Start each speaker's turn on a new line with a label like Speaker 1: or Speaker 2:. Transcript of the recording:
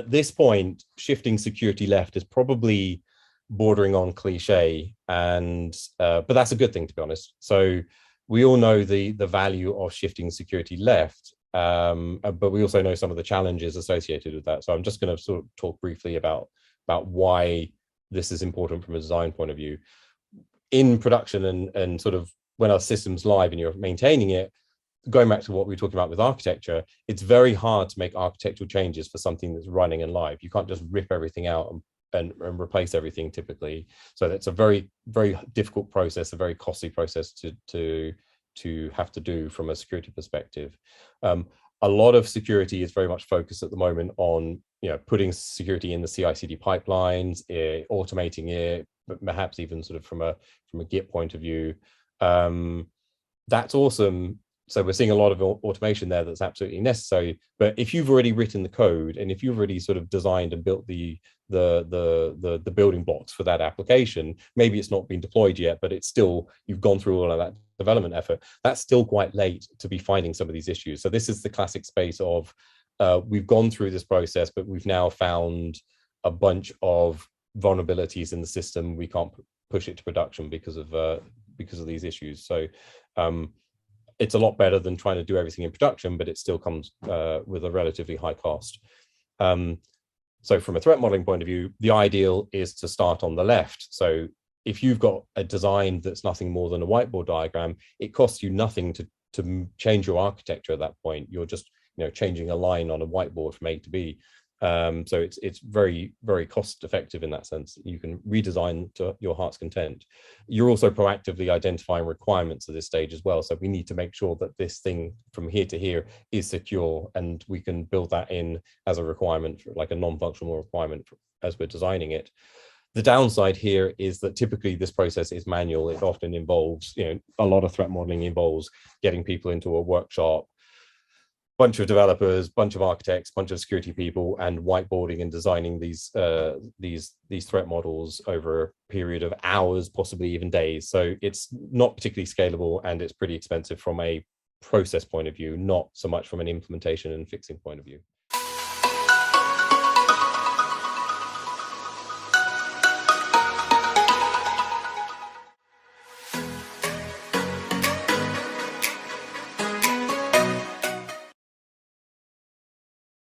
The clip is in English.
Speaker 1: at this point, shifting security left is probably bordering on cliche, and but that's a good thing, to be honest. So we all know the value of shifting security left, but we also know some of the challenges associated with that. So I'm just going to sort of talk briefly about why this is important from a design point of view. In production and sort of when our system's live and you're maintaining it, going back to what we were talking about with architecture, it's very hard to make architectural changes for something that's running and live. You can't just rip everything out and replace everything typically. So that's a very, very difficult process, a very costly process to have to do from a security perspective. A lot of security is very much focused at the moment on, putting security in the CI/CD pipelines, automating it, but perhaps even sort of from a Git point of view. That's awesome. So we're seeing a lot of automation there that's absolutely necessary. But if you've already written the code and if you've already sort of designed and built the building blocks for that application, maybe it's not been deployed yet, but it's still, you've gone through all of that development effort. That's still quite late to be finding some of these issues. So this is the classic space of we've gone through this process, but we've now found a bunch of vulnerabilities in the system. We can't push it to production because of these issues. So it's a lot better than trying to do everything in production, but it still comes with a relatively high cost. So from a threat modeling point of view, the ideal is to start on the left. So if you've got a design that's nothing more than a whiteboard diagram, it costs you nothing to change your architecture at that point. You're just changing a line on a whiteboard from A to B. So it's very, very cost effective in that sense. You can redesign to your heart's content. You're also proactively identifying requirements at this stage as well. So we need to make sure that this thing from here to here is secure, and we can build that in as a requirement, like a non-functional requirement as we're designing it. The downside here is that typically this process is manual. It often involves, a lot of threat modeling involves getting people into a workshop, bunch of developers, bunch of architects, bunch of security people, and whiteboarding and designing these threat models over a period of hours, possibly even days. So it's not particularly scalable, and it's pretty expensive from a process point of view, not so much from an implementation and fixing point of view.